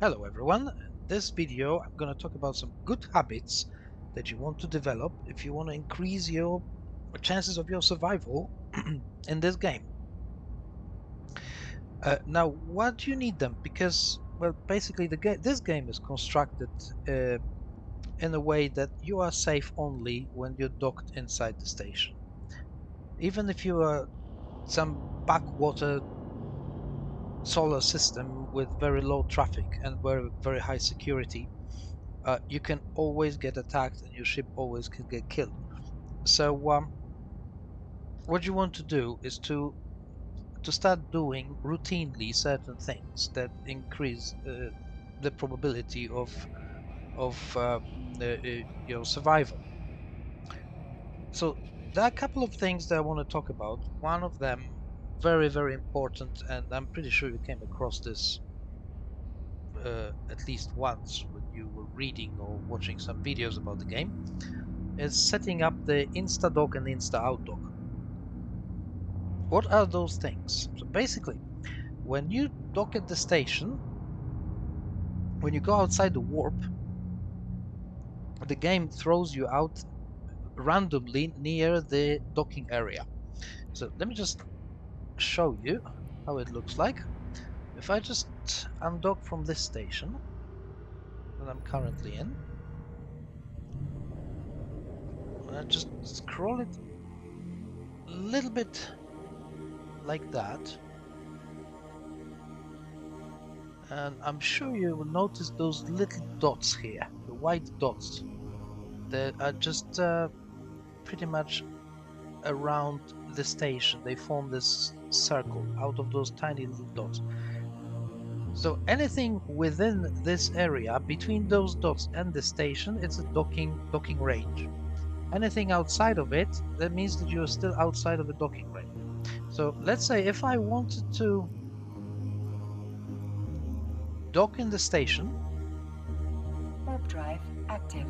Hello everyone, in this video I'm going to talk about some good habits that you want to develop if you want to increase your chances of your survival in this game. Now, what do you need them? Because, well, basically this game is constructed in a way that you are safe only when you're docked inside the station. Even if you are some backwater solar system with very low traffic and very high security, you can always get attacked and your ship always can get killed. So what you want to do is to start doing routinely certain things that increase the probability of your survival. So there are a couple of things that I want to talk about. One of them, very important, and I'm pretty sure you came across this at least once when you were reading or watching some videos about the game, is setting up the Instadock and Insta-Outdock. What are those things? So basically, when you dock at the station, when you go outside the warp, the game throws you out randomly near the docking area. So let me just show you how it looks like. If I just undock from this station that I'm currently in, and I just scroll it a little bit like that, and I'm sure you will notice those little dots here, the white dots that are just pretty much around the station. They form this circle out of those tiny little dots. So anything within this area between those dots and the station, it's a docking range. Anything outside of it, that means that you're still outside of the docking range. So let's say if I wanted to dock in the station, warp drive active.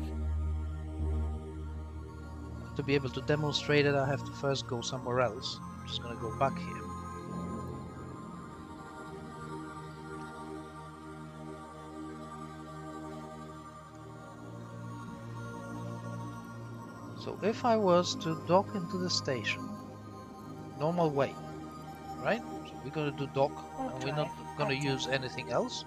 to be able to demonstrate it, I have to first go somewhere else. I'm just going to go back here. So if I was to dock into the station, normal way, right? So we're going to do dock, and we're not going to use anything else.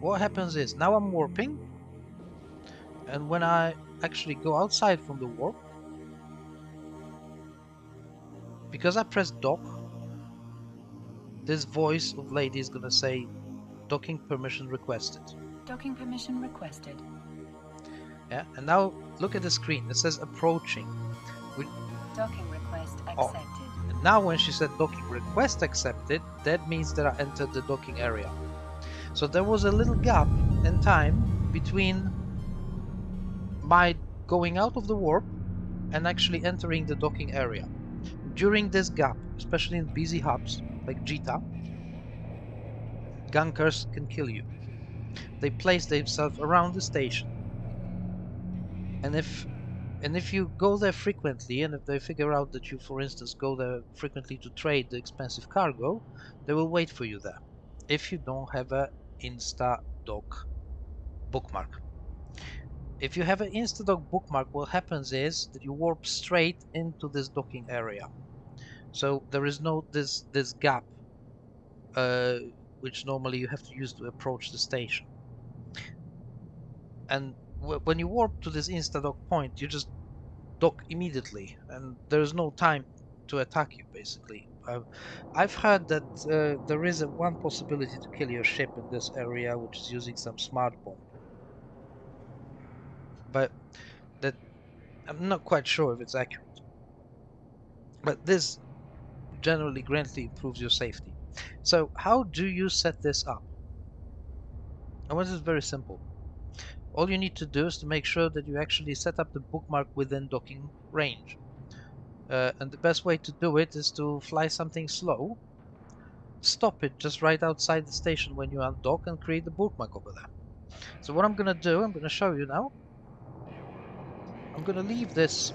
What happens is, now I'm warping, and when I actually go outside from the warp, because I pressed dock, this voice of lady is going to say docking permission requested. Docking permission requested. Yeah, and now look at the screen. It says approaching. Docking request accepted. And now when she said docking request accepted, that means that I entered the docking area. So there was a little gap in time between my going out of the warp and actually entering the docking area. During this gap, especially in busy hubs like Jita, gankers can kill you. They place themselves around the station, and if you go there frequently, and if they figure out that you, for instance, go there frequently to trade the expensive cargo, they will wait for you there if you don't have a Instadock bookmark. If you have an Instadock bookmark, what happens is that you warp straight into this docking area. So there is no this gap which normally you have to use to approach the station. And when you warp to this Instadock point, you just dock immediately, and there's no time to attack you, basically. I've heard that there is one possibility to kill your ship in this area, which is using some smart bomb. But that I'm not quite sure if it's accurate. But this generally greatly improves your safety. So how do you set this up? And this is very simple. All you need to do is to make sure that you actually set up the bookmark within docking range. And the best way to do it is to fly something slow, stop it just right outside the station when you undock, and create the bookmark over there. So what I'm going to do, I'm going to show you now. I'm going to leave this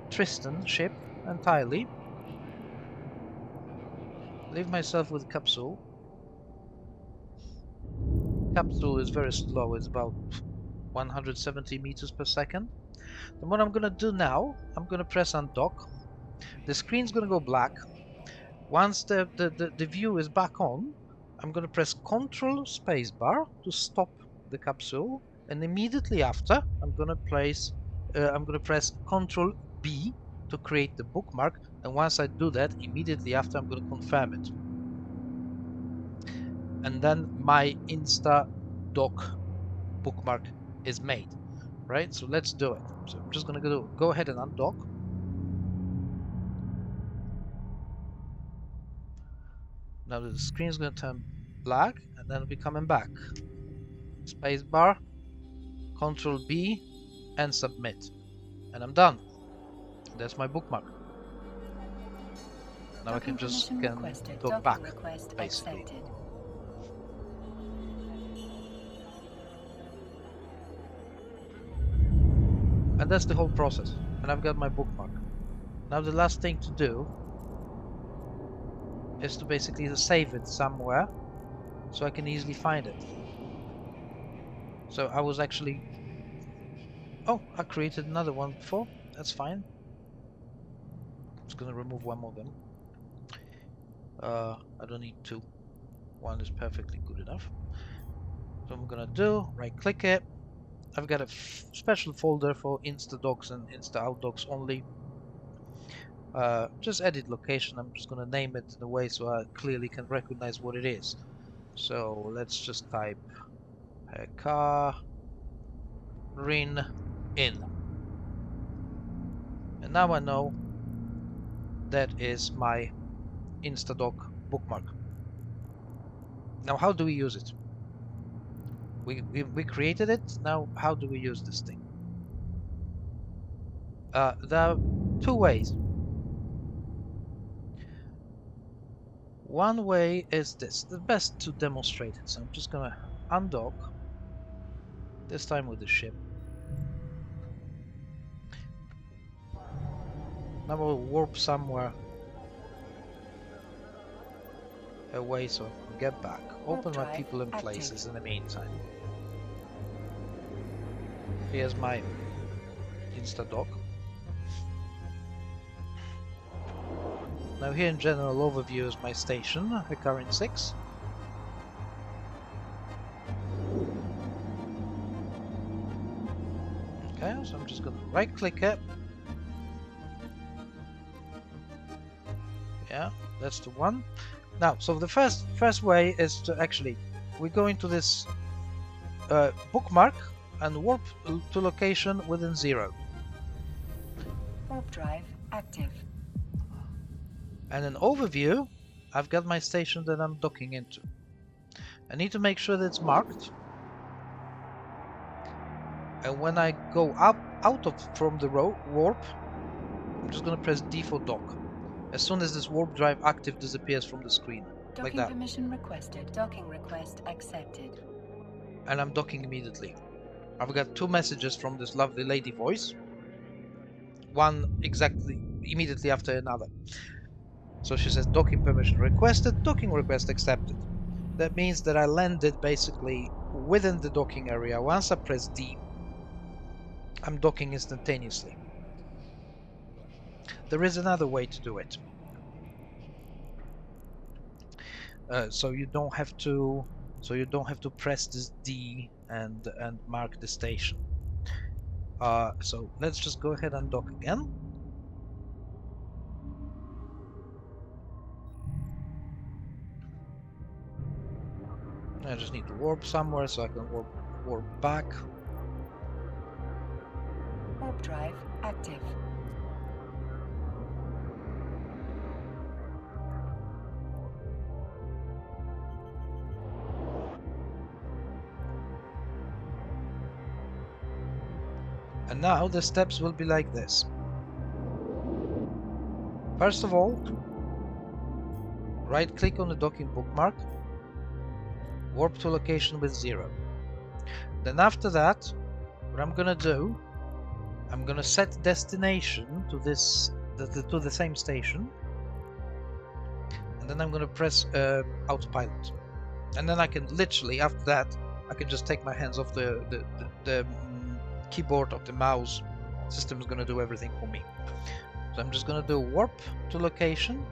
Tristan ship entirely. Leave myself with capsule. Capsule is very slow, it's about 170 meters per second. Then what I'm gonna do now, I'm gonna press undock. The screen's gonna go black. Once the view is back on, I'm gonna press Control Spacebar to stop the capsule, and immediately after, I'm gonna press Control B to create the bookmark. And once I do that, immediately after, I'm gonna confirm it. And then my InstaDock bookmark is made, right? So let's do it. So I'm just gonna go ahead and undock. Now the screen is gonna turn black, and then it'll be coming back. Spacebar, Control B, and submit, and I'm done. That's my bookmark. Now I can just dock back, basically. Accepted. And that's the whole process. And I've got my bookmark. Now the last thing to do is to basically save it somewhere so I can easily find it. So I was actually... Oh, I created another one before. That's fine. I'm just gonna remove one of them. I don't need two. One is perfectly good enough. So I'm gonna do, right click it. I've got a special folder for InstaDocs and InstaOutDocs only. Just edit location. I'm just gonna name it in a way so I clearly can recognize what it is. So let's just type car rin in, and now I know that is my InstaDoc bookmark. Now how do we use it? We created it. Now how do we use this thing? There are two ways. One way is this, the best to demonstrate it. So I'm just gonna undock, this time with the ship. Now we'll warp somewhere away so I can get back. Open my people and places in the meantime. Here's my InstaDoc. Now here in general overview is my station, Hekarin 6. Okay, so I'm just gonna right click it. Yeah, that's the one. Now, so the first way is to actually, we go into this bookmark and warp to location within 0. Warp drive active. And in overview, I've got my station that I'm docking into. I need to make sure that it's marked. And when I go from the warp, I'm just gonna press D for dock. As soon as this warp drive active disappears from the screen, Docking like that. Permission requested. Docking request accepted. And I'm docking immediately. I've got 2 messages from this lovely lady voice. One exactly immediately after another. So she says docking permission requested, docking request accepted. That means that I landed basically within the docking area. Once I press D, I'm docking instantaneously. There is another way to do it. So you don't have to press this D and mark the station. So let's just go ahead and dock again. I just need to warp somewhere so I can warp back. Warp drive active. And now the steps will be like this. First of all, right click on the docking bookmark, warp to location with 0. Then after that, what I'm gonna do, I'm gonna set destination to the same station, and then I'm gonna press autopilot, and then I can literally, after that, I can just take my hands off the keyboard of the mouse. The system is gonna do everything for me. So I'm just gonna do warp to location.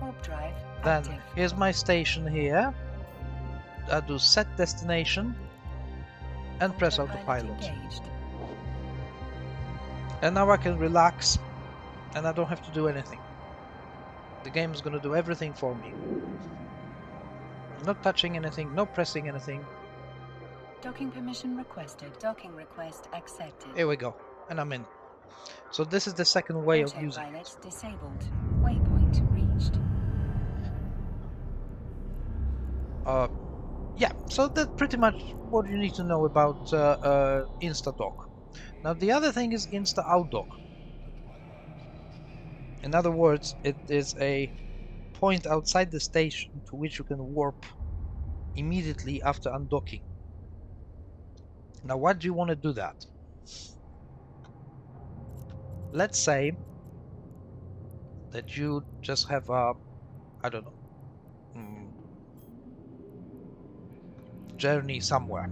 Warp drive Then active. here's my station here. I do set destination and press autopilot. Engaged. And now I can relax and I don't have to do anything. The game is going to do everything for me. Not touching anything, no pressing anything. Docking permission requested. Docking request accepted. Here we go, and I'm in. So this is the second way of using it. Autopilot disabled. Waypoint reached. Yeah, so that's pretty much what you need to know about InstaDock. Now the other thing is Insta-Outdock. In other words, it is a point outside the station to which you can warp immediately after undocking. Now why do you want to do that? Let's say that you just have a, I don't know, journey somewhere.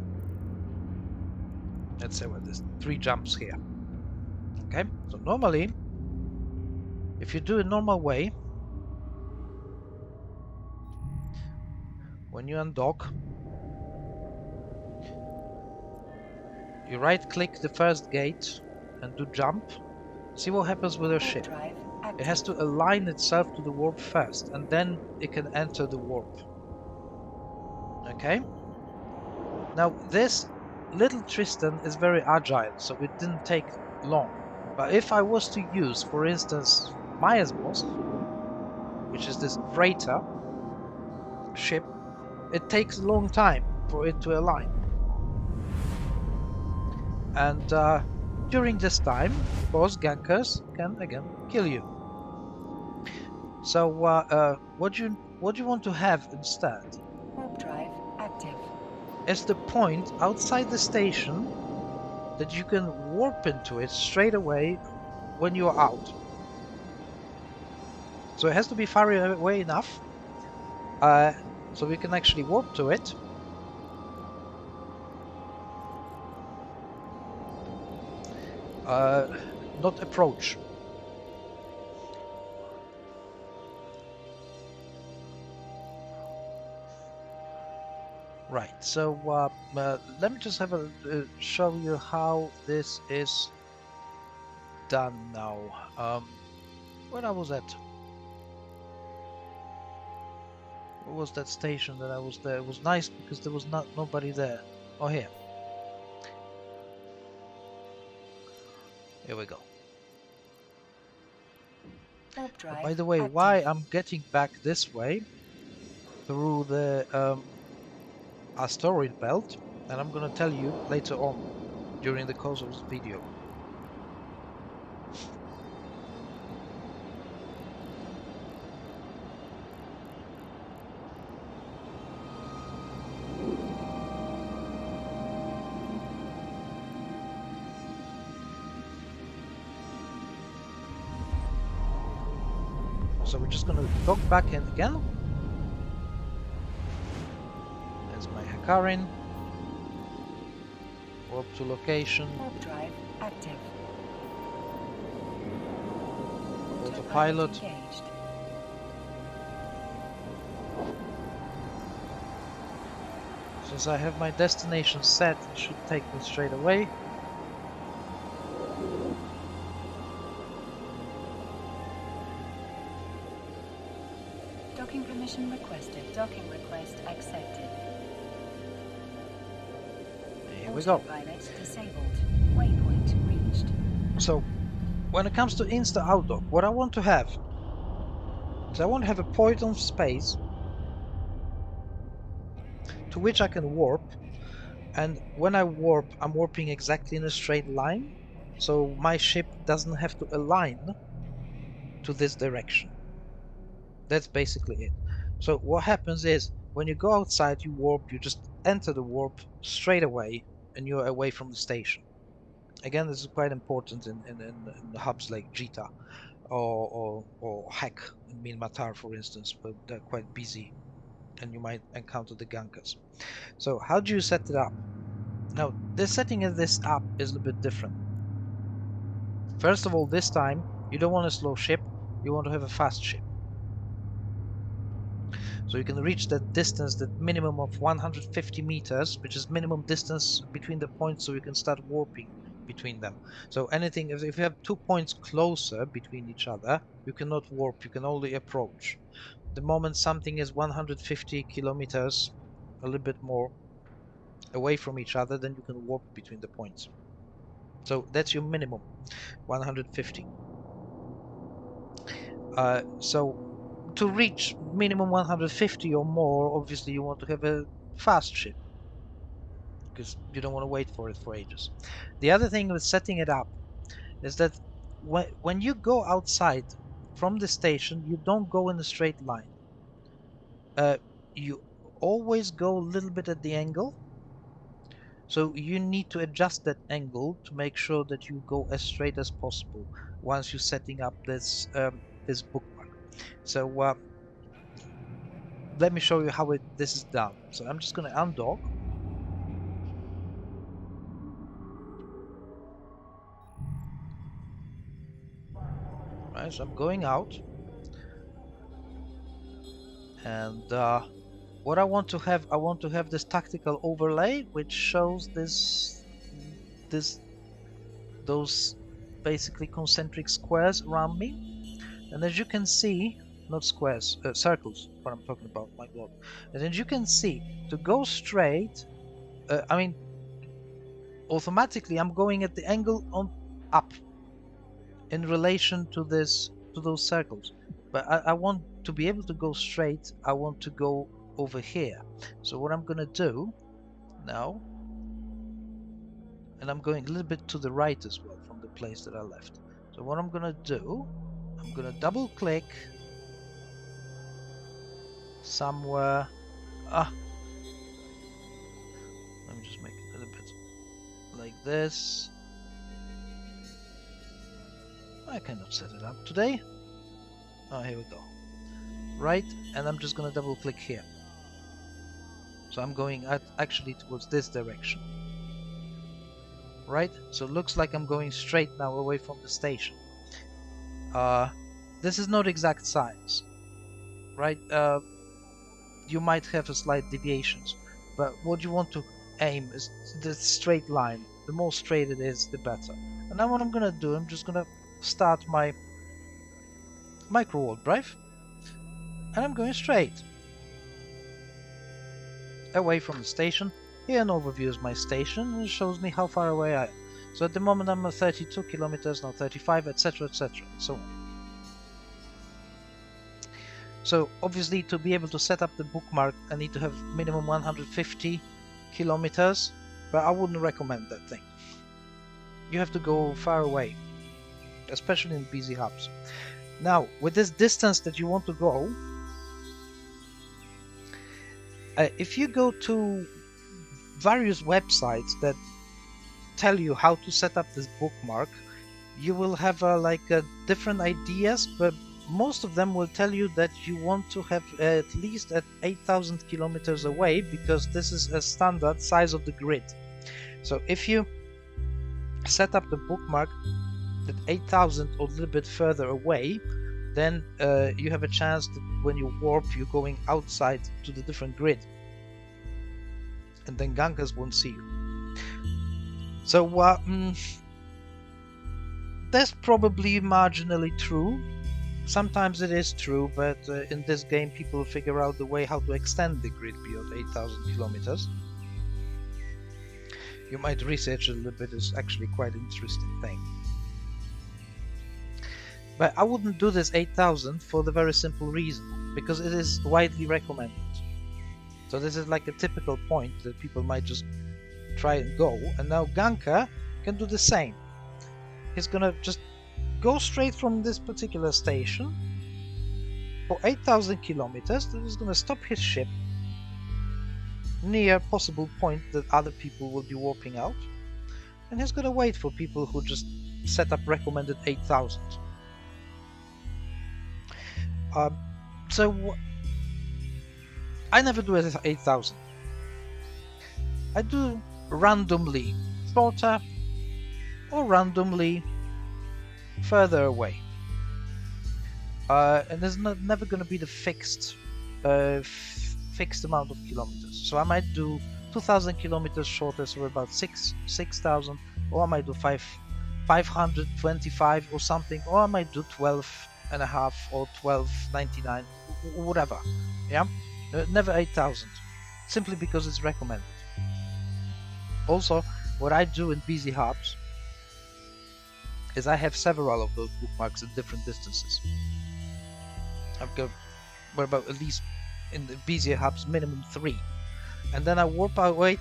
Let's say well, there's 3 jumps here. Okay, so normally, if you do it normal way, when you undock, you right-click the first gate and do jump. See what happens with your ship. It has to align itself to the warp first, and then it can enter the warp. Okay? Now this little Tristan is very agile, so it didn't take long. But if I was to use, for instance, Miasmos, which is this freighter ship, it takes a long time for it to align. And during this time, of course, gankers can again kill you. So what you want to have instead? Warp drive active. Is the point outside the station that you can warp into it straight away when you're out. So it has to be far away enough so we can actually warp to it. Not approach. Right, so let me just have a show you how this is done now. Where I was at? What was that station that I was there? It was nice because there was nobody there. Oh, here. Here we go. By the way, why I'm getting back this way through the asteroid belt, and I'm gonna tell you later on during the course of this video. So we're just gonna dock back in again. There's my Hakarin. Warp to location. Warp drive active. Autopilot. Engaged. Since I have my destination set, it should take me straight away. Docking permission requested. Docking request accepted. Here we go. Autopilot disabled. Waypoint reached. So, when it comes to Insta-Outdock, what I want to have is I want to have a point of space to which I can warp, and when I warp, I'm warping exactly in a straight line, so my ship doesn't have to align to this direction. That's basically it. So what happens is, when you go outside, you warp, you just enter the warp straight away, and you're away from the station. Again, this is quite important in hubs like Jita. or Hek in Minmatar, for instance, but they're quite busy and you might encounter the Gankas. So how do you set it up? Now, the setting of this up is a little bit different. First of all, this time, you don't want a slow ship, you want to have a fast ship. So you can reach that distance, that minimum of 150 meters, which is minimum distance between the points, so you can start warping between them. So anything, if you have 2 points closer between each other, you cannot warp, you can only approach. The moment something is 150 kilometers, a little bit more away from each other, then you can warp between the points. So that's your minimum, 150. So to reach minimum 150 or more, obviously you want to have a fast ship, because you don't want to wait for it for ages. The other thing with setting it up is that when you go outside from the station, you don't go in a straight line. You always go a little bit at the angle. So you need to adjust that angle to make sure that you go as straight as possible once you're setting up this this bookmark. So let me show you how this is done. So I'm just going to undock. Right, so I'm going out, and what I want to have this tactical overlay which shows those basically concentric squares around me, and as you can see, not squares, circles, what I'm talking about, my god. And as you can see, to go straight, I mean, automatically I'm going at the angle on up in relation to those circles, but I want to be able to go straight. I want to go over here. So what I'm gonna do now, and I'm going a little bit to the right as well from the place that I left. So what I'm gonna do, I'm gonna double click somewhere. Let me just make it a little bit like this. I cannot set it up today. Oh, here we go. Right, and I'm just gonna double click here. So I'm going actually towards this direction. Right, so it looks like I'm going straight now away from the station. This is not exact science, right? You might have a slight deviations, but what you want to aim is the straight line. The more straight it is, the better. And now what I'm gonna do, I'm just gonna start my micro warp drive, and I'm going straight away from the station. Here an overview is my station, and it shows me how far away I am. So at the moment I'm at 32 kilometers, now 35, etc, etc, and so on. So obviously to be able to set up the bookmark I need to have minimum 150 kilometers, but I wouldn't recommend that thing. You have to go far away, especially in busy hubs. Now with this distance that you want to go, if you go to various websites that tell you how to set up this bookmark, you will have different ideas, but most of them will tell you that you want to have at least at 8,000 kilometers away, because this is a standard size of the grid. So if you set up the bookmark at 8,000 or a little bit further away, then you have a chance that when you warp, you're going outside to the different grid, and then Gankas won't see you. So that's probably marginally true. Sometimes it is true, but in this game people figure out the way how to extend the grid beyond 8,000 kilometers. You might research a little bit, it's actually quite an interesting thing. But I wouldn't do this 8,000 for the very simple reason, because it is widely recommended. So this is like a typical point that people might just try and go, and now Ganka can do the same. He's gonna just go straight from this particular station for 8,000 kilometers. Then he's gonna stop his ship near a possible point that other people will be warping out, and he's gonna wait for people who just set up recommended 8,000. So I never do it as 8,000. I do randomly shorter or randomly further away. And there's never going to be the fixed amount of kilometers. So I might do 2,000 kilometers shorter, so about 6,000, or I might do 525 or something, or I might do 12.5 or 12.99, whatever. Yeah, never 8,000, simply because it's recommended. Also, what I do in BZ Hubs is I have several of those bookmarks at different distances. I've got about at least in the BZ Hubs minimum 3, and then I warp away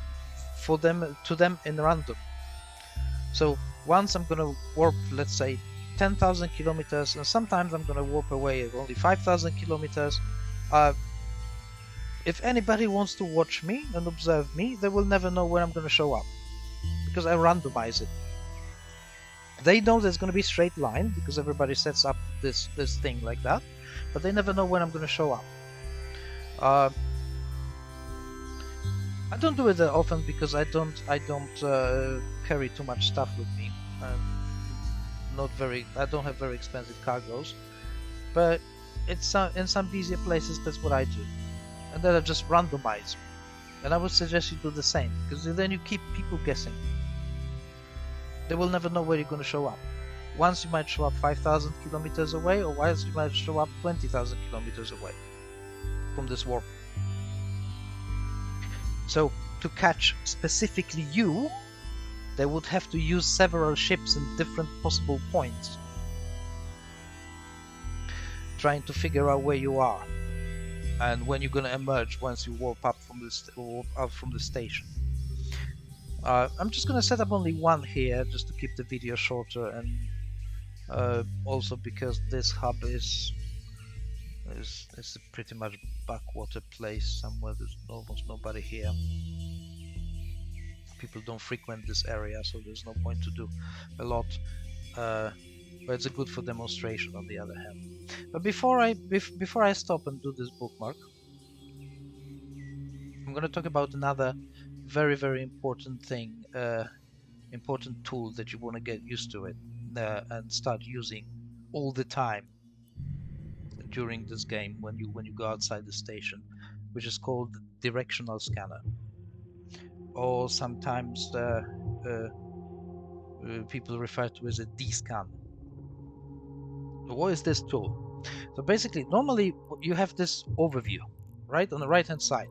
to them in random. So once I'm gonna warp, let's say 10,000 kilometers, and sometimes I'm gonna warp away at only 5,000 kilometers. If anybody wants to watch me and observe me, they will never know when I'm gonna show up, because I randomize it. They know there's gonna be straight line because everybody sets up this thing like that, but they never know when I'm gonna show up. I don't do it that often because I don't carry too much stuff with me. I don't have very expensive cargoes, but it's in some busier places that's what I do, and then I just randomize. And I would suggest you do the same, because then you keep people guessing. They will never know where you're going to show up. Once you might show up 5,000 kilometers away, or once you might show up 20,000 kilometers away from this warp. So to catch specifically you, they would have to use several ships in different possible points, trying to figure out where you are and when you're gonna emerge once you warp up from the station. I'm just gonna set up only one here just to keep the video shorter, and also because this hub is a pretty much backwater place somewhere. There's almost nobody here. People don't frequent this area, so there's no point to do a lot. But it's good for demonstration on the other hand. But before I stop and do this bookmark, I'm going to talk about another very, very important thing, important tool that you want to get used to it and start using all the time during this game when you go outside the station, which is called the directional scanner, or sometimes people refer to it as a D-scan. What is this tool? So basically, normally you have this overview, right, on the right-hand side.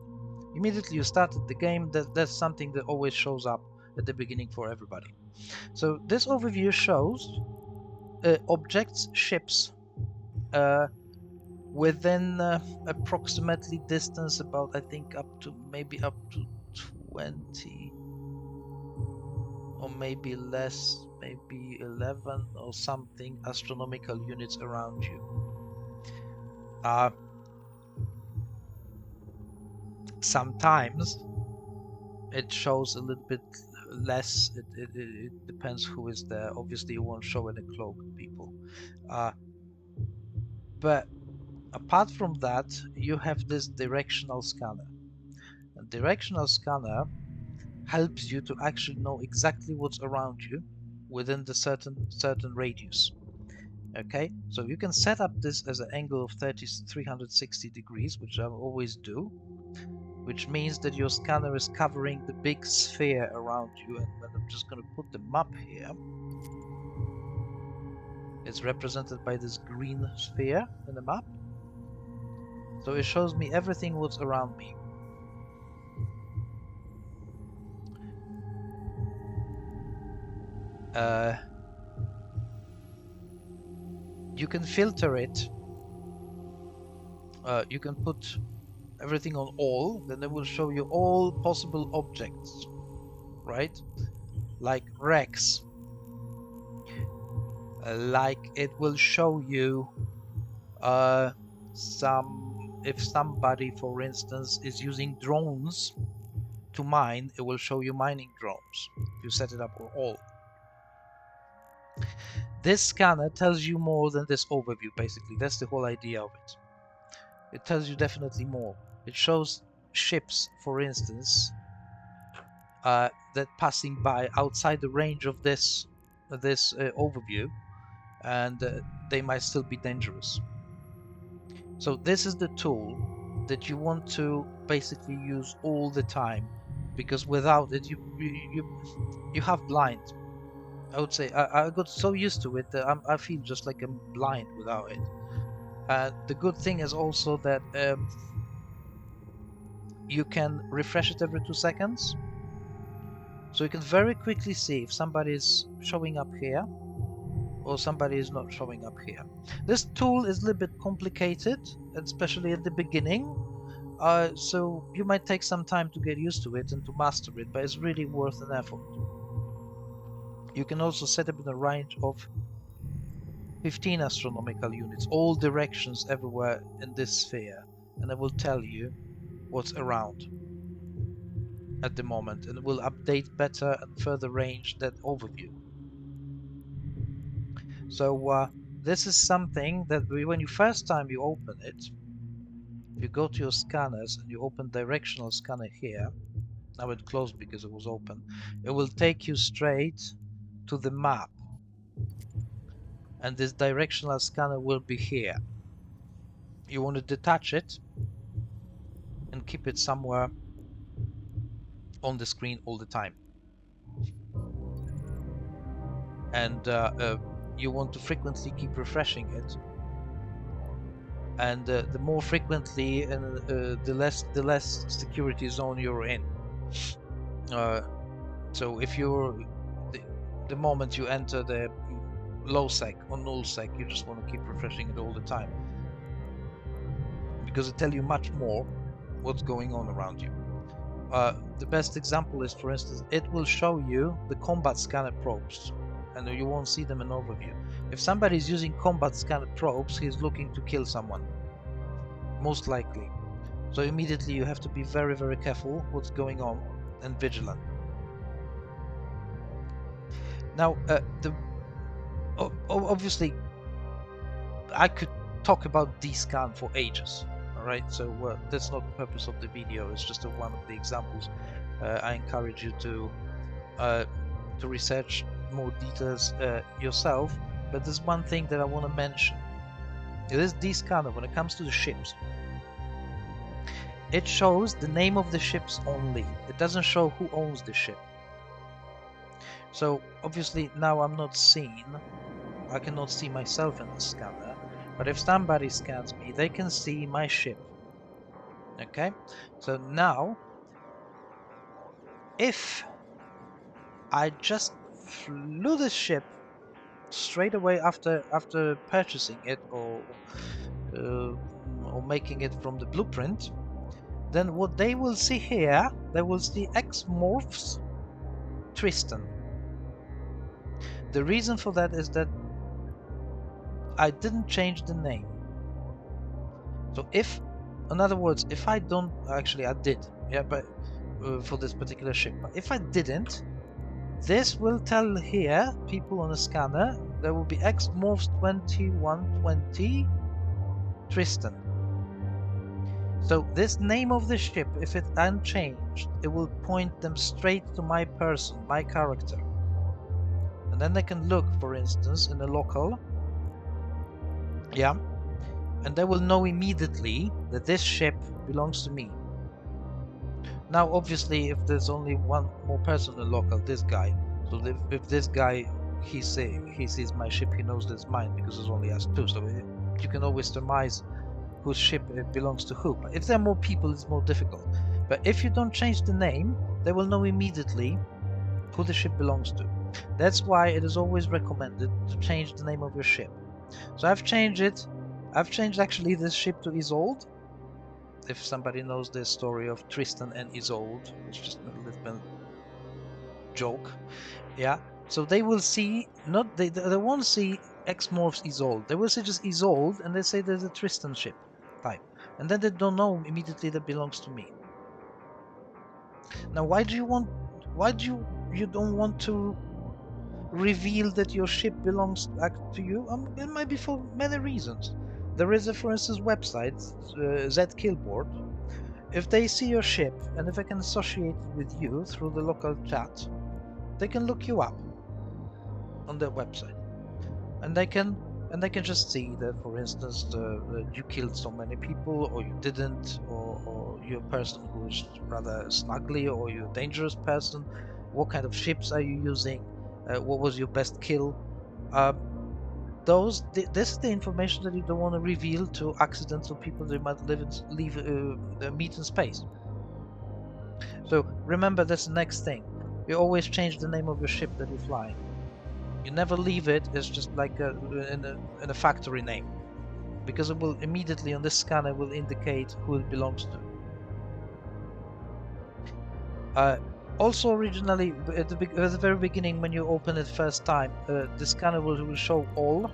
Immediately you started the game, that's something that always shows up at the beginning for everybody. So this overview shows objects, ships, within approximately distance about, I think, up to 20 or maybe less, maybe 11 or something astronomical units around you. Sometimes it shows a little bit less. It depends who is there. Obviously you won't show any cloaked people, but apart from that, you have this directional scanner. A directional scanner helps you to actually know exactly what's around you within the certain radius. Okay, so you can set up this as an angle of 360 degrees, which I always do, which means that your scanner is covering the big sphere around you. And I'm just going to put the map here. It's represented by this green sphere in the map. So it shows me everything what's around me. You can filter it. You can put everything on all, then it will show you all possible objects, right? Like wrecks. Like it will show you if somebody, for instance, is using drones to mine, it will show you mining drones if you set it up for all. This scanner tells you more than this overview, basically. That's the whole idea of it. It tells you definitely more. It shows ships, for instance, that passing by outside the range of this overview, and they might still be dangerous. So this is the tool that you want to basically use all the time, because without it you have blind. I would say I got so used to it that I feel just like I'm blind without it. The good thing is also that you can refresh it every 2 seconds, so you can very quickly see if somebody is showing up here or somebody is not showing up here. This tool is a little bit complicated, especially at the beginning, so you might take some time to get used to it and to master it, but it's really worth an effort. You can also set up in a range of 15 astronomical units, all directions everywhere in this sphere, and it will tell you what's around at the moment, and it will update better and further range that overview. So this is something that when you first time you open it, if you go to your scanners and you open directional scanner here, now it closed because it was open, it will take you straight to the map, and this directional scanner will be here. You want to detach it and keep it somewhere on the screen all the time, and you want to frequently keep refreshing it, and the more frequently and the less security zone you're in. So if you're the moment you enter the low sec or null sec, you just want to keep refreshing it all the time, because it tells you much more what's going on around you. The best example is, for instance, it will show you the combat scanner probes, and you won't see them in overview. If somebody is using combat scanner probes, he's looking to kill someone, most likely. So immediately you have to be very, very careful what's going on and vigilant. Now, obviously, I could talk about DScan for ages. All right, so that's not the purpose of the video. It's just one of the examples. I encourage you to research more details yourself. But there's one thing that I want to mention. This DScanner, when it comes to the ships, it shows the name of the ships only. It doesn't show who owns the ship. So obviously now I'm not seen. I cannot see myself in the scanner. But if somebody scans me, they can see my ship. Okay? So now, if I just flew the ship straight away after purchasing it or making it from the blueprint, then what they will see here, they will see Xmorphs Tristan. The reason for that is that I didn't change the name. So if, in other words, if I don't, actually I did, yeah, but for this particular ship, but if I didn't, this will tell here, people on the scanner, there will be Xmorphs 2120 Tristan. So this name of the ship, if it's unchanged, it will point them straight to my person, my character. And then they can look, for instance, in a local, yeah, and they will know immediately that this ship belongs to me. Now, obviously, if there's only one more person in the local, this guy, so if this guy, he sees my ship, he knows that it's mine, because there's only us two, so you can always surmise whose ship it belongs to who. But if there are more people, it's more difficult. But if you don't change the name, they will know immediately who the ship belongs to. That's why it is always recommended to change the name of your ship. So I've changed it. I've changed actually this ship to Isolde. If somebody knows the story of Tristan and Isolde, it's just a little bit joke, yeah. So they will see they won't see Xmorphs Isolde. They will see just Isolde, and they say there's a Tristan ship type, and then they don't know immediately that belongs to me. Now, why do you don't want to reveal that your ship belongs to you? It might be for many reasons. there is a, for instance, website, Zkillboard. If they see your ship and if they can associate it with you through the local chat, they can look you up on their website, and they can just see that, for instance, you killed so many people, or you didn't, or you're a person who is rather snuggly, or you're a dangerous person. What kind of ships are you using? What was your best kill? This is the information that you don't want to reveal to accidental people that might meet in space. So remember, that's the next thing. You always change the name of your ship that you fly. You never leave it as just like in a factory name, because it will immediately on this scanner will indicate who it belongs to. Also, originally at the very beginning, when you open it first time, the scanner will show all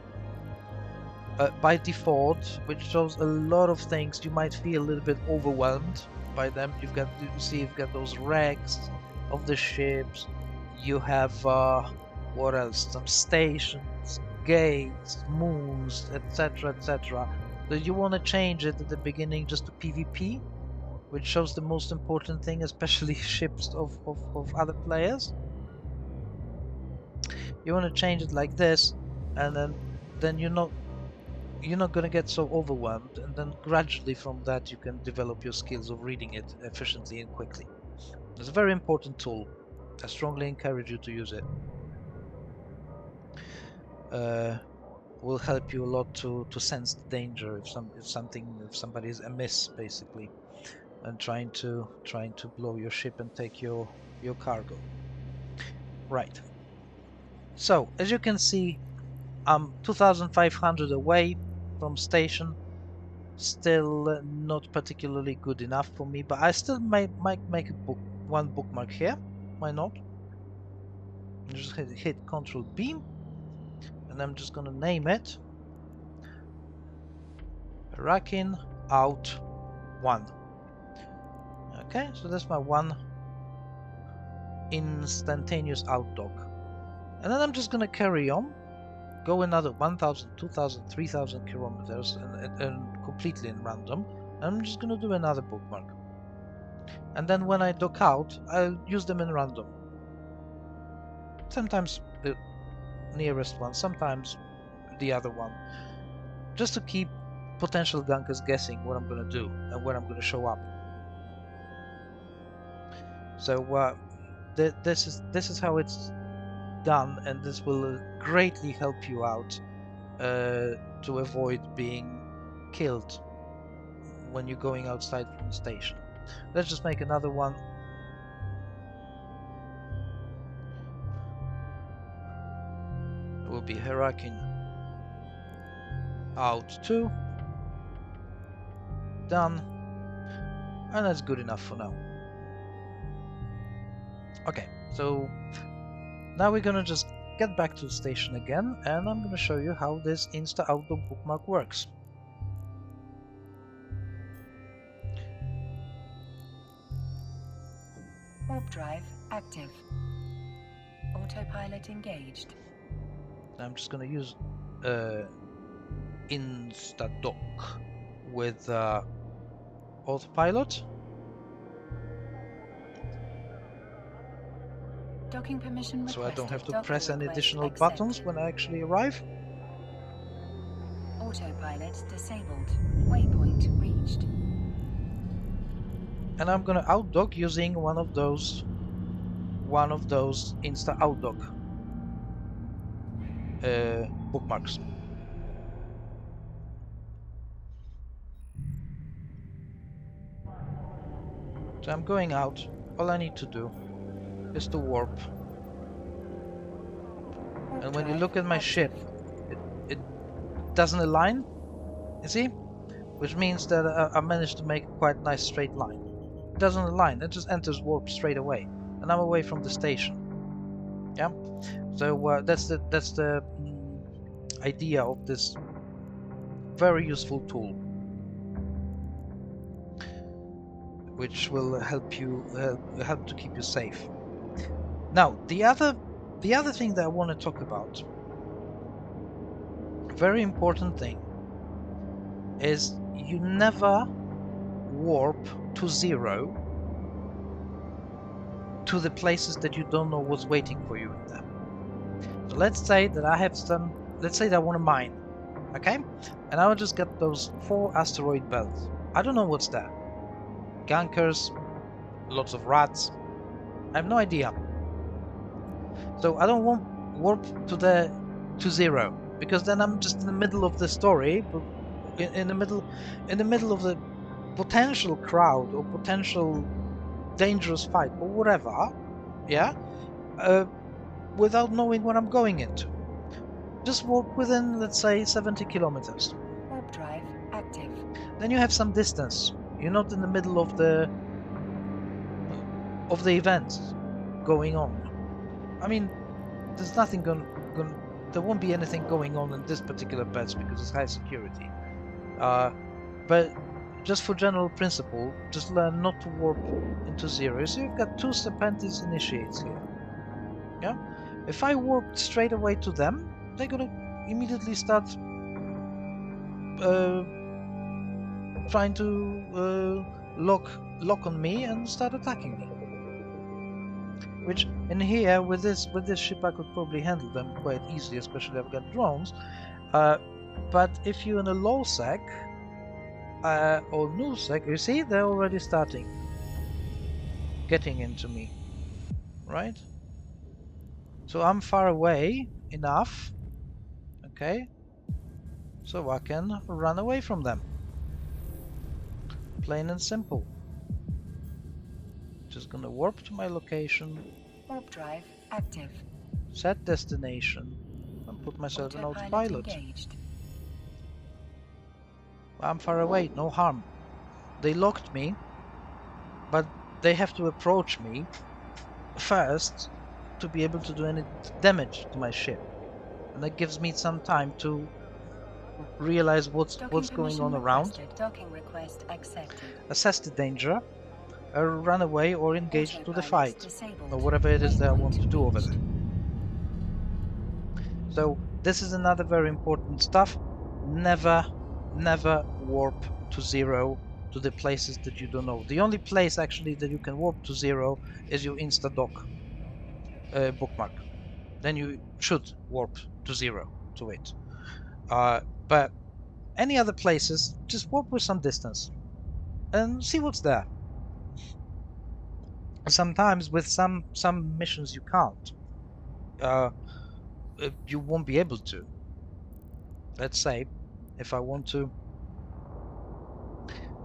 by default, which shows a lot of things. You might feel a little bit overwhelmed by them. You've got those wrecks of the ships. You have what else? Some stations, gates, moons, etc., etc. So you want to change it at the beginning just to PvP, which shows the most important thing, especially ships of other players. You want to change it like this, and then you're not going to get so overwhelmed, and then gradually from that you can develop your skills of reading it efficiently and quickly. It's a very important tool. I strongly encourage you to use it. Will help you a lot to sense the danger if somebody is amiss, basically, and trying to blow your ship and take your cargo. Right. So as you can see, I'm 2,500 away from station. Still not particularly good enough for me, but I still might make one bookmark here. Why not? Just hit Control B, and I'm just gonna name it Herakin Out 1. Okay, so that's my one instantaneous out dock, and then I'm just gonna carry on, go another 1,000, 2,000, 3,000 kilometers, and completely in random. I'm just gonna do another bookmark, and then when I dock out, I'll use them in random. Sometimes the nearest one, sometimes the other one, just to keep potential gankers guessing what I'm gonna do and where I'm gonna show up. So this is how it's done, and this will greatly help you out to avoid being killed when you're going outside from the station. Let's just make another one. It will be Herakin Out 2. Done. And that's good enough for now. Okay, so now we're gonna just get back to the station again, and I'm gonna show you how this Insta Outdoor bookmark works. Warp drive active. Autopilot engaged. I'm just gonna use Insta Dock with autopilot. Docking permission requested. So I don't have to Docking press any request additional accepted. buttons when I actually arrive. Autopilot disabled. Waypoint reached. And I'm gonna outdock using one of those Insta Outdock bookmarks. So I'm going out. All I need to do is to warp. And when you look at my ship, it doesn't align, you see? Which means that I managed to make a quite nice straight line. It doesn't align, it just enters warp straight away. And I'm away from the station. Yeah? So that's the idea of this very useful tool, which will help to keep you safe. Now, the other thing that I want to talk about, very important thing, is you never warp to 0 to the places that you don't know what's waiting for you in there. So let's say that I have let's say that I want to mine, okay? And I will just get those 4 asteroid belts. I don't know what's there. Gankers, lots of rats. I have no idea. So I don't want warp to 0 because then I'm just in the middle of the story, in the middle of the potential crowd or potential dangerous fight or whatever, yeah, without knowing what I'm going into. Just walk within, let's say, 70 kilometers. Warp drive active. Then you have some distance. You're not in the middle of the events going on. I mean, there's nothing there won't be anything going on in this particular patch because it's high security. But just for general principle, just learn not to warp into 0. So you've got 2 Serpentis initiates here. Yeah? If I warp straight away to them, they're gonna immediately start trying to lock on me and start attacking me. Which in here with this ship I could probably handle them quite easily, especially I've got drones. But if you're in a low sec or null sec, you see they're already starting getting into me, right? So I'm far away enough, okay, so I can run away from them. Plain and simple. Just gonna warp to my location. Warp drive active. Set destination and put myself in autopilot. Engaged. I'm far away, no harm. They locked me, but they have to approach me first to be able to do any damage to my ship. And that gives me some time to realize what's going on around. Docking request accepted. Assess the danger, run away or engage to the fight, or whatever it is that I want to do over there. So this is another very important stuff. Never warp to 0 to the places that you don't know. The only place actually that you can warp to 0 is your Instadoc bookmark. Then you should warp to 0 to it. But any other places, just warp with some distance and see what's there. Sometimes with some missions you can't. You won't be able to. Let's say if I want to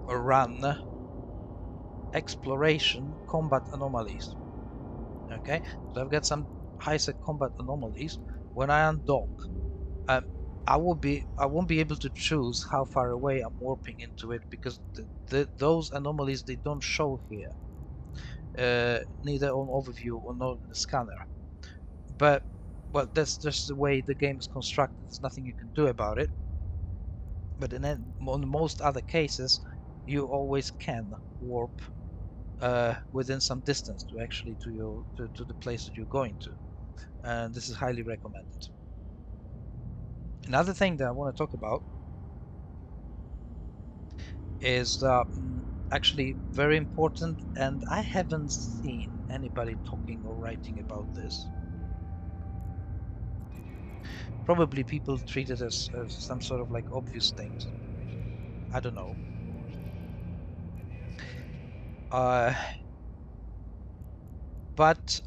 run exploration combat anomalies. Okay, so I've got some high-sec combat anomalies. When I undock, I won't be able to choose how far away I'm warping into it because those anomalies, they don't show here, neither on overview or not in the scanner. But well, that's just the way the game is constructed. There's nothing you can do about it. But on most other cases, you always can warp within some distance to actually to the place that you're going to, and this is highly recommended. Another thing that I want to talk about is actually very important, and I haven't seen anybody talking or writing about this. Probably people treat it as some sort of like obvious things. I don't know. But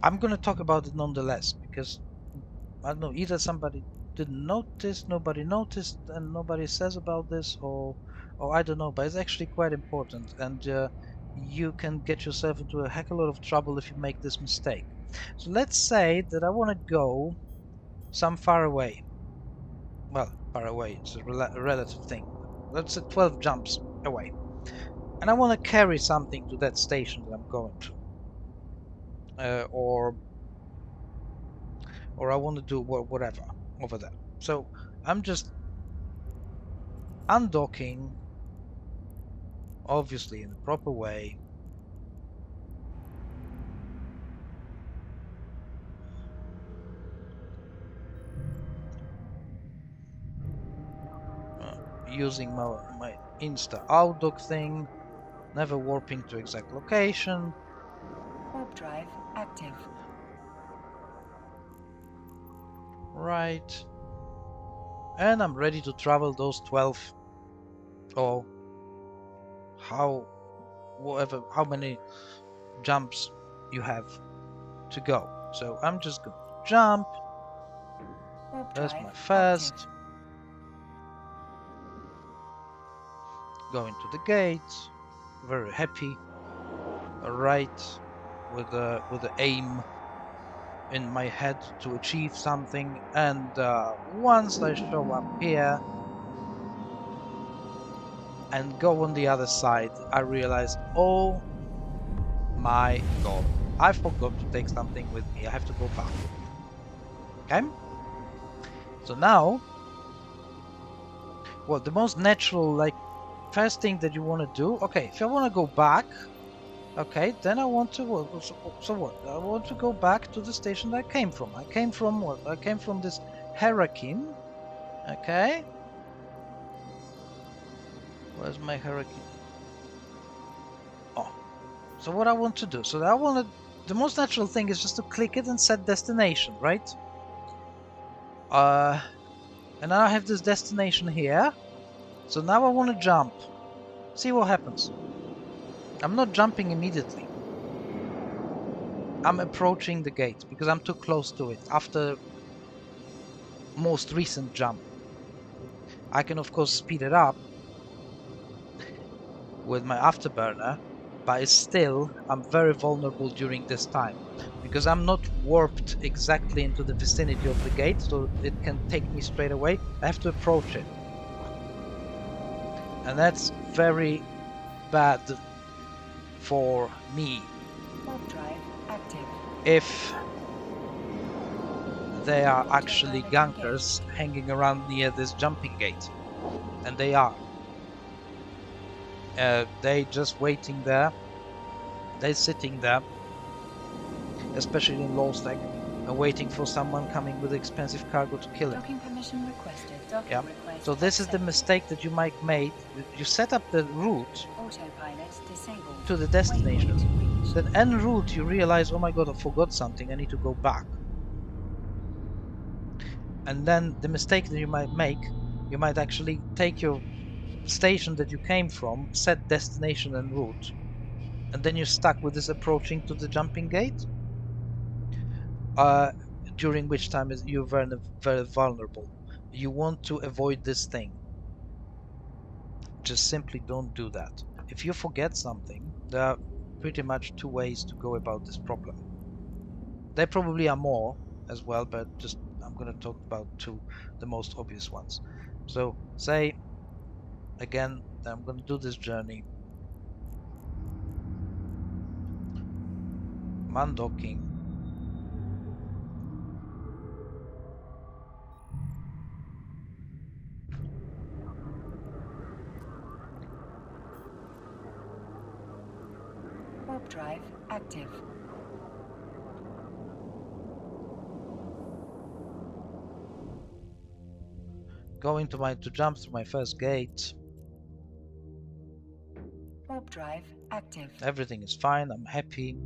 I'm going to talk about it nonetheless because I don't know, either somebody didn't notice, nobody noticed, and nobody says about this, or I don't know, but it's actually quite important, and you can get yourself into a heck of a lot of trouble if you make this mistake. So let's say that I want to go some far away. Well, far away, it's a relative thing. Let's say 12 jumps away. And I want to carry something to that station that I'm going to. Or I want to do whatever over there. So I'm just undocking, obviously in the proper way. using my insta outdock thing, never warping to exact location. Warp drive active. Right. And I'm ready to travel those 12 or how many jumps you have to go. So I'm just going to jump. Warp There's drive my active. first. Going to the gate. Very happy. Right. With the aim in my head to achieve something. And once I show up here and go on the other side, I realize, oh my god, I forgot to take something with me. I have to go back. Okay? So now, well, the most natural, like, first thing that you want to do, okay, if I want to go back, okay, then I want to, so what? I want to go back to the station that I came from. I came from what? I came from this Herakin, okay? Where's my Herakin? Oh, so what I want to do, so I want to, the most natural thing is just to click it and set destination, right? And now I have this destination here. So now I want to jump. See what happens. I'm not jumping immediately. I'm approaching the gate because I'm too close to it after most recent jump. I can of course speed it up with my afterburner, but it's still, I'm very vulnerable during this time because I'm not warped exactly into the vicinity of the gate, so it can take me straight away. I have to approach it. And that's very bad for me. Warp drive active. If they are actually gankers hanging around near this jumping gate. And they are. They just waiting there. They sitting there, especially in low stack, and waiting for someone coming with expensive cargo to kill it. Docking permission requested. Docking Yeah. request So this is the accepted. mistake that you might make. You set up the route Autopilot disabled. to the destination. Waypoint reached. Then en route you realize, oh my god, I forgot something. I need to go back. And then the mistake that you might make, you might actually take your station that you came from, set destination and route, and then you're stuck with this approaching to the jumping gate, during which time you're very, very vulnerable. You want to avoid this thing. Just simply don't do that. If you forget something, there are pretty much two ways to go about this problem. There probably are more as well, but just I'm going to talk about two, the most obvious ones. So say again that I'm going to do this journey. Undocking. Warp drive active. Going to jump through my first gate. Warp drive active. Everything is fine. I'm happy.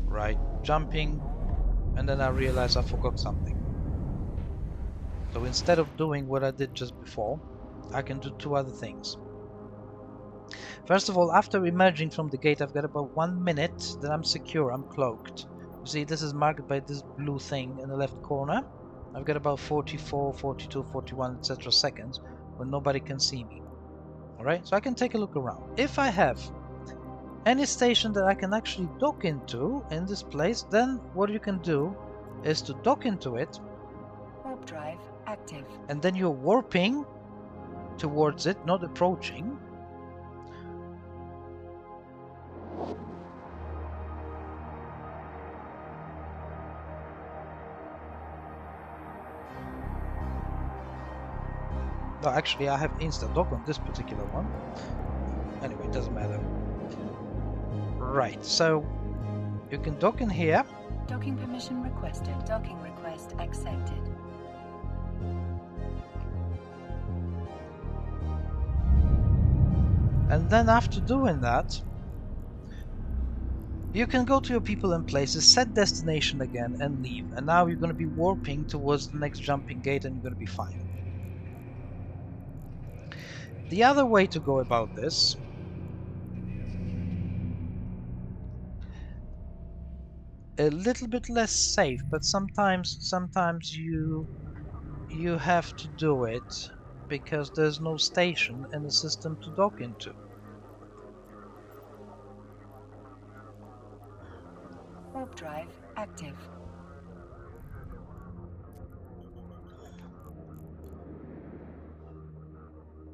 Right, jumping, and then I realize I forgot something. So instead of doing what I did just before, I can do two other things. First of all, after emerging from the gate, I've got about 1 minute that I'm secure, I'm cloaked. You see, this is marked by this blue thing in the left corner. I've got about 44, 42, 41, etc. seconds when nobody can see me. Alright, so I can take a look around. If I have any station that I can actually dock into in this place, then what you can do is to dock into it. Warp drive active. And then you're warping towards it, not approaching. No, actually, I have insta-dock on this particular one. Anyway, it doesn't matter. Right, so you can dock in here. Docking permission requested. Docking request accepted. And then after doing that, you can go to your people and places, set destination again, and leave. And now you're going to be warping towards the next jumping gate, and you're going to be fine. The other way to go about this a little bit less safe, but sometimes you have to do it because there's no station in the system to dock into. Warp drive active.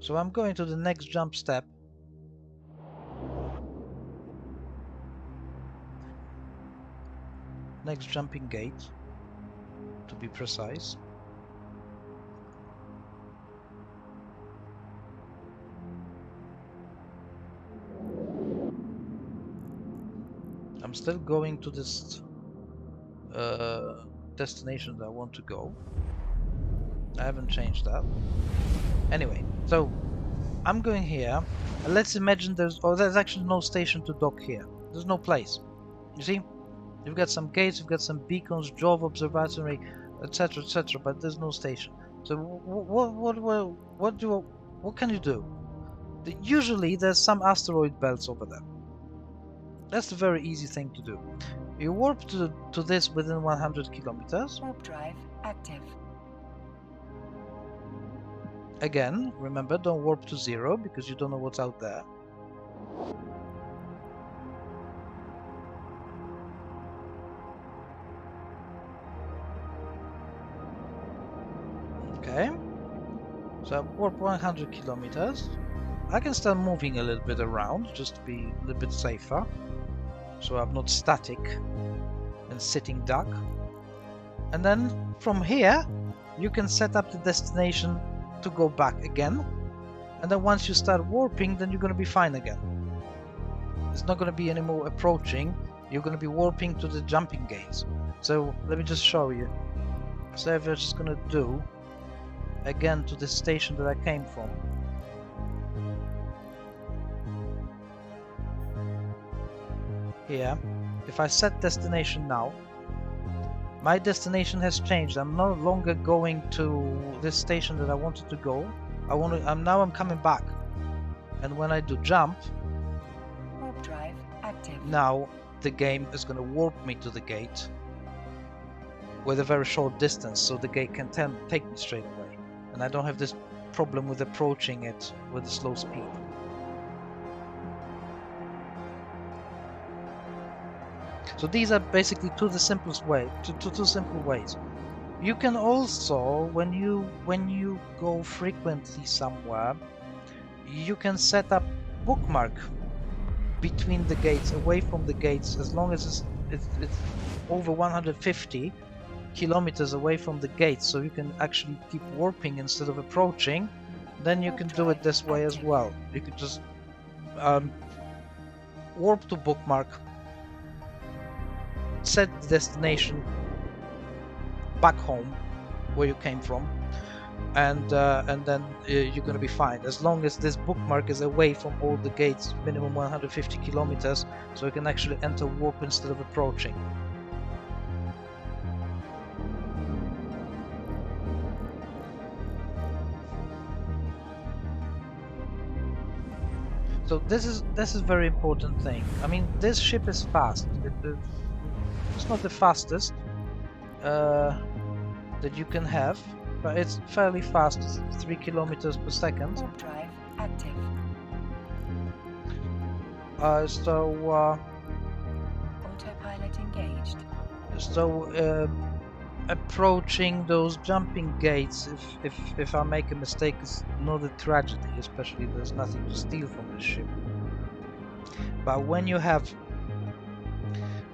So I'm going to the next jump step. Next jumping gate, to be precise. I'm still going to this destination that I want to go. I haven't changed that. Anyway, so I'm going here, and let's imagine there's actually no station to dock here. There's no place. You see, you've got some gates, you've got some beacons, Jove Observatory, etc., etc., but there's no station. So what can you do? Usually there's some asteroid belts over there. That's a very easy thing to do. You warp to this within 100 kilometers. Warp drive active. Again, remember, don't warp to 0 because you don't know what's out there. Okay, so warp 100 kilometers. I can start moving a little bit around just to be a little bit safer, so I'm not static and sitting duck. And then from here, you can set up the destination to go back again. And then once you start warping, then you're going to be fine again. It's not going to be any more approaching. You're going to be warping to the jumping gates. So let me just show you. So if we're just going to do again to the station that I came from. Here, if I set destination now, my destination has changed. I'm no longer going to this station that I wanted to go. I'm coming back. And when I do jump, Warp drive active. now the game is going to warp me to the gate with a very short distance, so the gate can take me straight away. And I don't have this problem with approaching it with a slow speed. So these are basically two simple ways. You can also, when you go frequently somewhere, you can set up bookmark between the gates, away from the gates, as long as it's over 150 kilometers away from the gates, so you can actually keep warping instead of approaching. Then you can do it this way as well. You could just warp to bookmark, set the destination back home where you came from, and then you're going to be fine, as long as this bookmark is away from all the gates, minimum 150 kilometers, so you can actually enter warp instead of approaching. So this is very important thing. I mean, this ship is fast. It's not the fastest that you can have, but it's fairly fast, 3 kilometers per second. Warp drive active. Autopilot engaged. So approaching those jumping gates, if I make a mistake, is not a tragedy, especially if there's nothing to steal from the ship. But when you have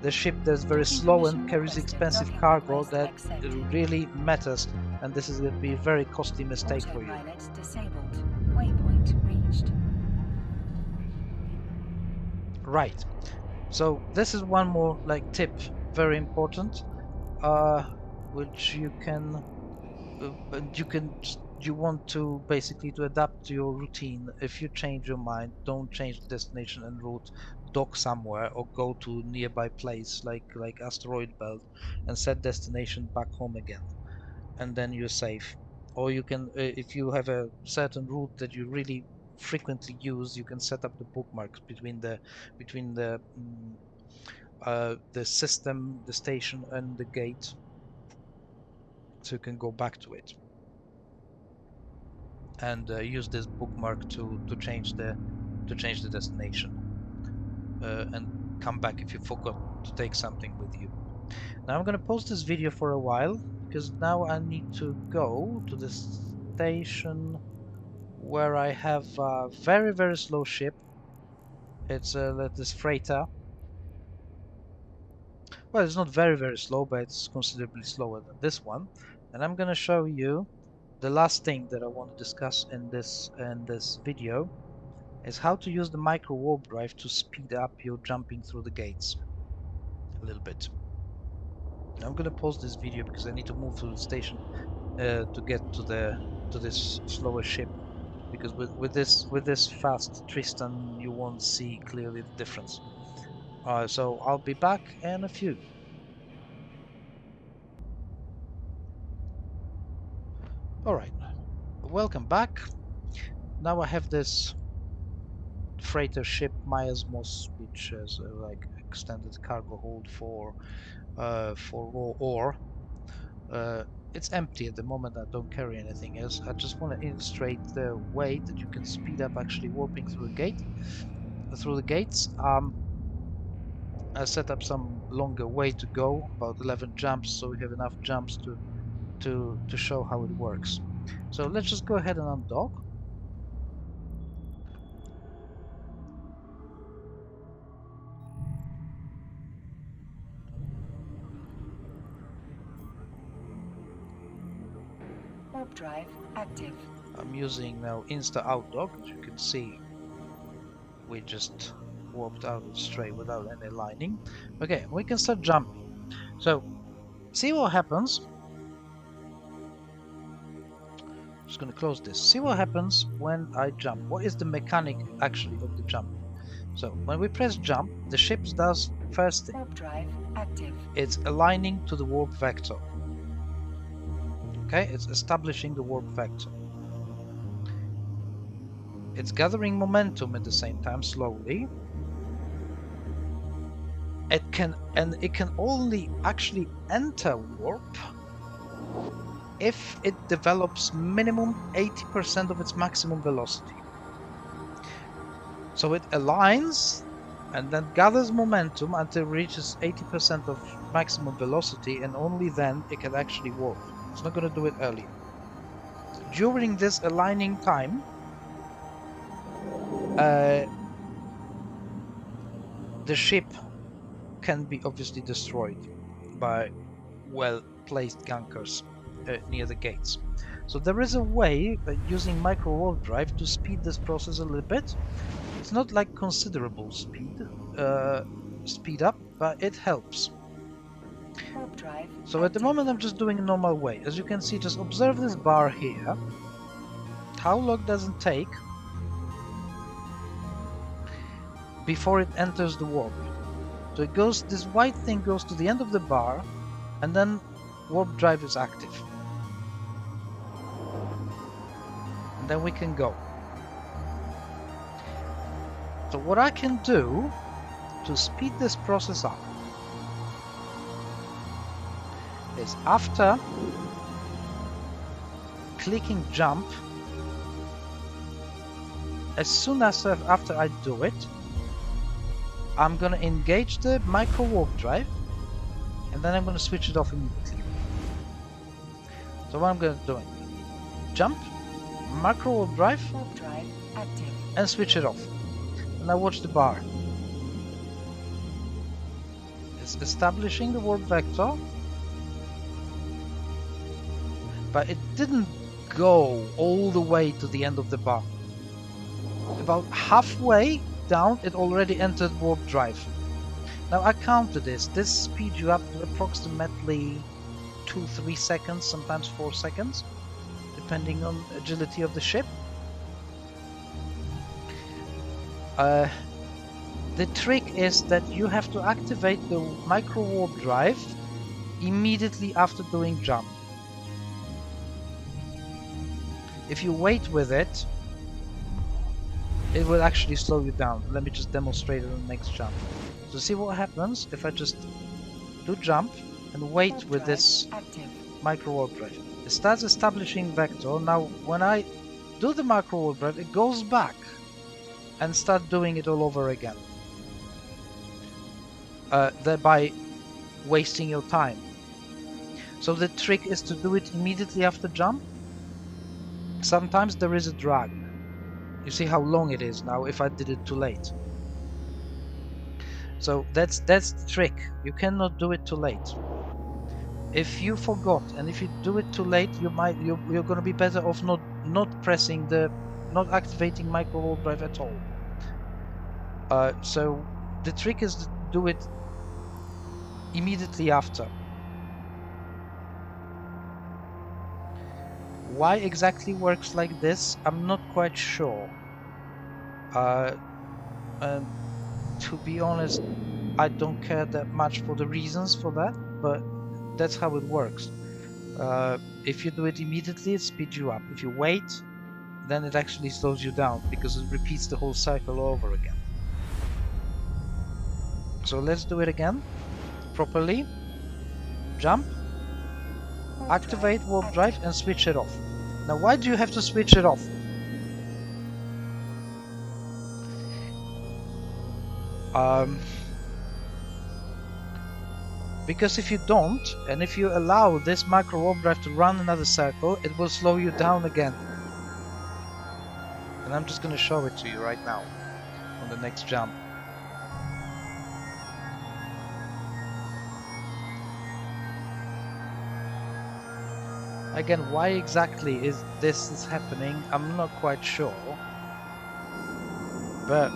the ship that's very slow and carries expensive cargo that really matters, and this is going to be a very costly mistake for you. Autopilot disabled. Waypoint reached. Right. So this is one more like tip, very important, which you want to basically to adapt to your routine. If you change your mind, don't change the destination and route. Dock somewhere or go to nearby place like asteroid belt and set destination back home again, and then you're safe. Or you can, if you have a certain route that you really frequently use, you can set up the bookmarks between the system, the station, and the gate, so you can go back to it and use this bookmark to change the destination and come back if you forgot to take something with you. Now I'm going to pause this video for a while because now I need to go to the station where I have a very, very slow ship. It's this freighter. Well, it's not very, very slow, but it's considerably slower than this one. And I'm going to show you the last thing that I want to discuss in this video is how to use the micro warp drive to speed up your jumping through the gates a little bit. Now I'm going to pause this video because I need to move through the station to get to this slower ship, because with this fast Tristan you won't see clearly the difference. So I'll be back in a few. Alright, welcome back. Now I have this freighter ship Miasmos, which has like extended cargo hold for raw ore. It's empty at the moment. I don't carry anything else. I just want to illustrate the way that you can speed up actually warping through the gates. I set up some longer way to go, about 11 jumps, so we have enough jumps to show how it works. So let's just go ahead and undock. Warp drive active. I'm using now Insta Outdock. As you can see, we just warped out straight without any lining. Okay, we can start jumping. So, see what happens. Just going to close this. See what happens when I jump. What is the mechanic actually of the jump? So, when we press jump, the ship does first thing. Warp drive active. It's aligning to the warp vector. Okay, it's establishing the warp vector. It's gathering momentum at the same time, slowly. It can only actually enter warp if it develops minimum 80% of its maximum velocity. So it aligns and then gathers momentum until it reaches 80% of maximum velocity, and only then it can actually warp. It's not going to do it earlier. During this aligning time, the ship can be obviously destroyed by well-placed gankers near the gates. So there is a way using micro warp drive to speed this process a little bit. It's not like considerable speed up, but it helps. Warp drive So at the active. moment I'm just doing a normal way. As you can see, just observe this bar here. How long does it take before it enters the warp? So it goes, this white thing goes to the end of the bar, and then warp drive is active. And then we can go. So what I can do to speed this process up is, after clicking jump, as soon as after I do it, I'm gonna engage the micro warp drive, and then I'm gonna switch it off immediately. So what I'm gonna do, jump, micro warp drive, Warp drive active. and switch it off. And now watch the bar. It's establishing the warp vector, but it didn't go all the way to the end of the bar. About halfway down, it already entered warp drive. Now I counted this. This speeds you up to approximately 2-3 seconds, sometimes 4 seconds, depending on agility of the ship. The trick is that you have to activate the micro warp drive immediately after doing jump. If you wait with it, it will actually slow you down. Let me just demonstrate it on the next jump. So see what happens if I just do jump and wait with this micro warp drive. It starts establishing vector. Now when I do the micro warp drive, it goes back and start doing it all over again, thereby wasting your time. So the trick is to do it immediately after jump. Sometimes there is a drag. You see how long it is now if I did it too late. So that's the trick. You cannot do it too late. If you forgot and if you do it too late, you're going to be better off not activating micro warp drive at all. So the trick is to do it immediately after. Why exactly works like this, I'm not quite sure. To be honest, I don't care that much for the reasons for that, but that's how it works. If you do it immediately, it speeds you up. If you wait, then it actually slows you down because it repeats the whole cycle over again. So let's do it again properly. Jump, activate warp drive and switch it off. Now why do you have to switch it off? Because if you don't, and if you allow this micro warp drive to run another circle, it will slow you down again. And I'm just going to show it to you right now on the next jump. Again, why exactly this is happening, I'm not quite sure. But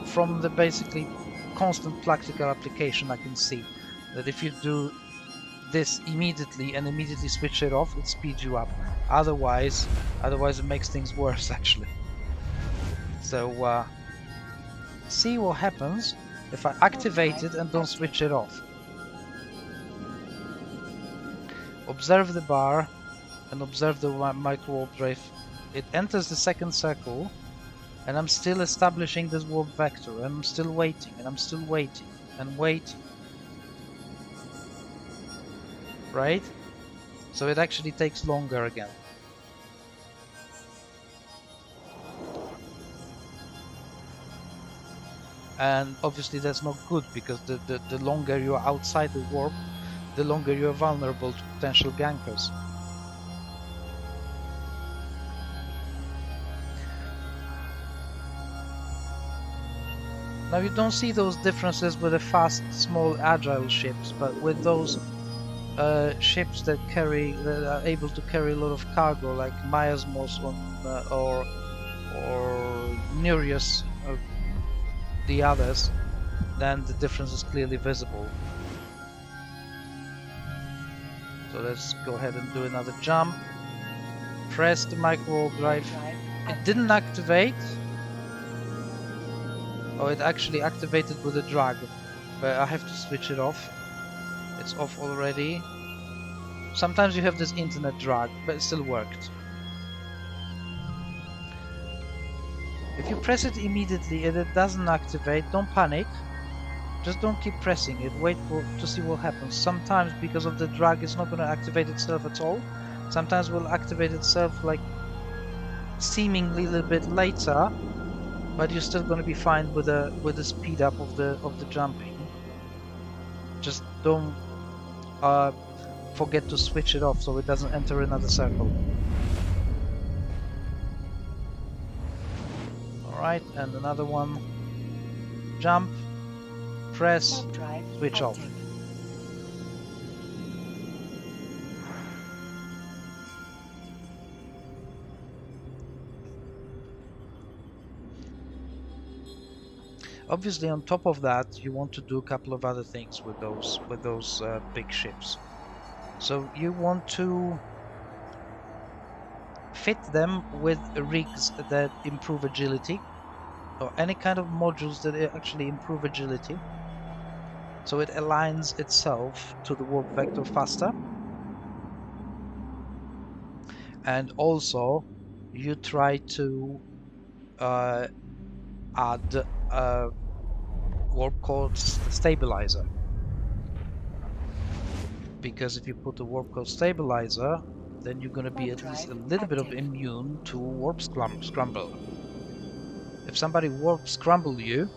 from the basically constant practical application, I can see that if you do this immediately and immediately switch it off, it speeds you up. Otherwise it makes things worse actually. So see what happens if I activate it and don't switch it off. Observe the bar and observe the micro warp drive. It enters the second circle and I'm still establishing this warp vector and I'm still waiting and I'm still waiting and waiting. Right? So it actually takes longer again. And obviously that's not good because the longer you're outside the warp, the longer you're vulnerable to potential gankers. Now you don't see those differences with the fast, small, agile ships, but with those ships that are able to carry a lot of cargo, like Miasmos or Nereus, or the others, then the difference is clearly visible. So let's go ahead and do another jump. Press the micro warp drive. It didn't activate. Oh, it actually activated with a drag, but I have to switch it off. It's off already. Sometimes you have this internet drag, but it still worked. If you press it immediately and it doesn't activate, don't panic. Just don't keep pressing it. Wait to see what happens. Sometimes because of the drag, it's not going to activate itself at all. Sometimes it will activate itself like seemingly a little bit later, but you're still going to be fine with the speed up of the jumping. Just don't forget to switch it off so it doesn't enter another circle. Alright, and another one. Jump, press, switch off. Obviously, on top of that, you want to do a couple of other things with those big ships. So you want to fit them with rigs that improve agility, or any kind of modules that actually improve agility, so it aligns itself to the warp vector faster. And also, you try to add a warp core stabilizer, because if you put a warp core stabilizer, then you're going to be Warp at least a drive little bit of active. immune to warp scramble. If somebody warp scramble you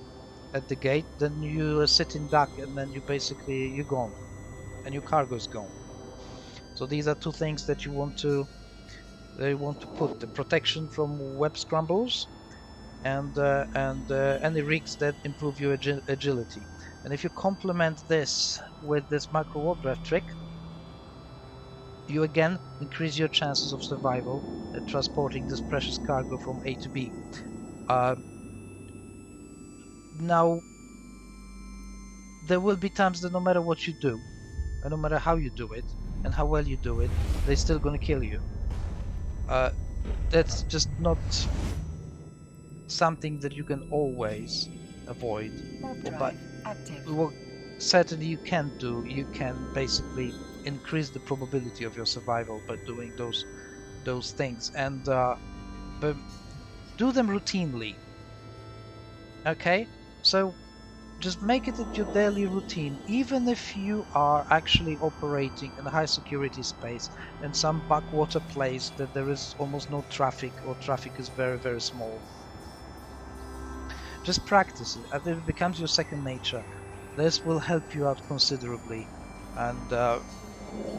at the gate, then you are sitting duck, and then you're gone, and your cargo is gone. So these are two things that you want to put: the protection from web scrambles, and any rigs that improve your agility. And if you complement this with this micro warp drive trick, you again increase your chances of survival at transporting this precious cargo from A to B. Now, there will be times that no matter what you do, and no matter how you do it, and how well you do it, they're still gonna kill you. That's just not something that you can always avoid. Warp But drive active. what certainly you can do, you can basically increase the probability of your survival by doing those things, and but do them routinely. Okay, so just make it your daily routine, even if you are actually operating in a high security space in some backwater place that there is almost no traffic, or traffic is very, very small. Just practice it, and it becomes your second nature. This will help you out considerably, and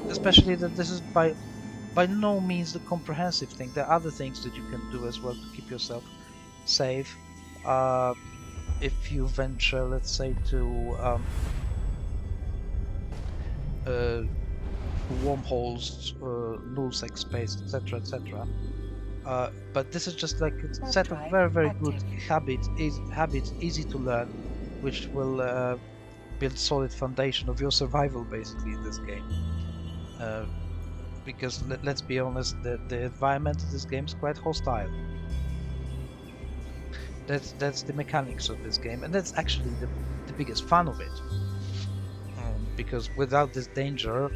especially that this is by no means the comprehensive thing. There are other things that you can do as well to keep yourself safe. If you venture, let's say, to wormholes, nullsec space, etc., etc. But this is just like a set of very, very good habits, easy to learn, which will build solid foundation of your survival basically in this game. Because let's be honest, the environment of this game is quite hostile. That's the mechanics of this game, and that's actually the biggest fun of it. Because without this danger,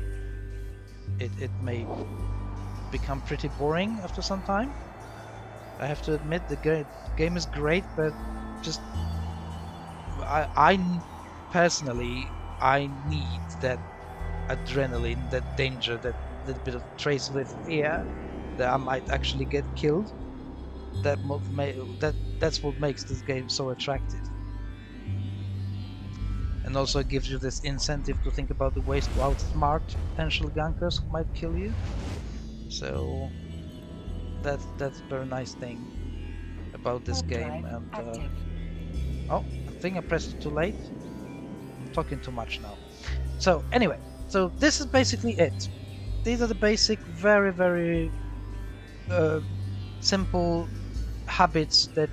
it may become pretty boring after some time. I have to admit, the game is great, but just I personally, I need that adrenaline, that danger, that little bit of trace of fear that I might actually get killed. That's what makes this game so attractive, and also it gives you this incentive to think about the ways to outsmart potential gankers who might kill you. So that's a very nice thing about this game. And oh, I think I pressed it too late. I'm talking too much now. So anyway, so this is basically it. These are the basic, very, very simple habits that,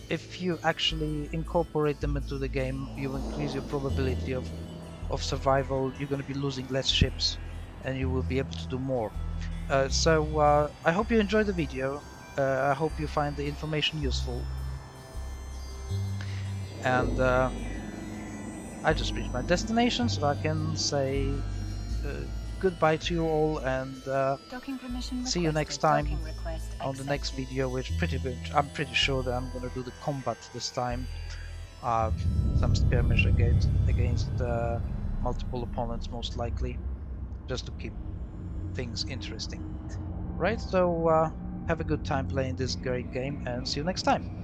if you actually incorporate them into the game, you increase your probability of survival. You're going to be losing less ships, and you will be able to do more. So I hope you enjoyed the video. I hope you find the information useful. And I just reached my destination, so I can say goodbye to you all, and see you next time on the next video, which I'm pretty sure that I'm going to do the combat this time. Some skirmish against multiple opponents, most likely, just to keep things interesting. Right, so have a good time playing this great game, and see you next time.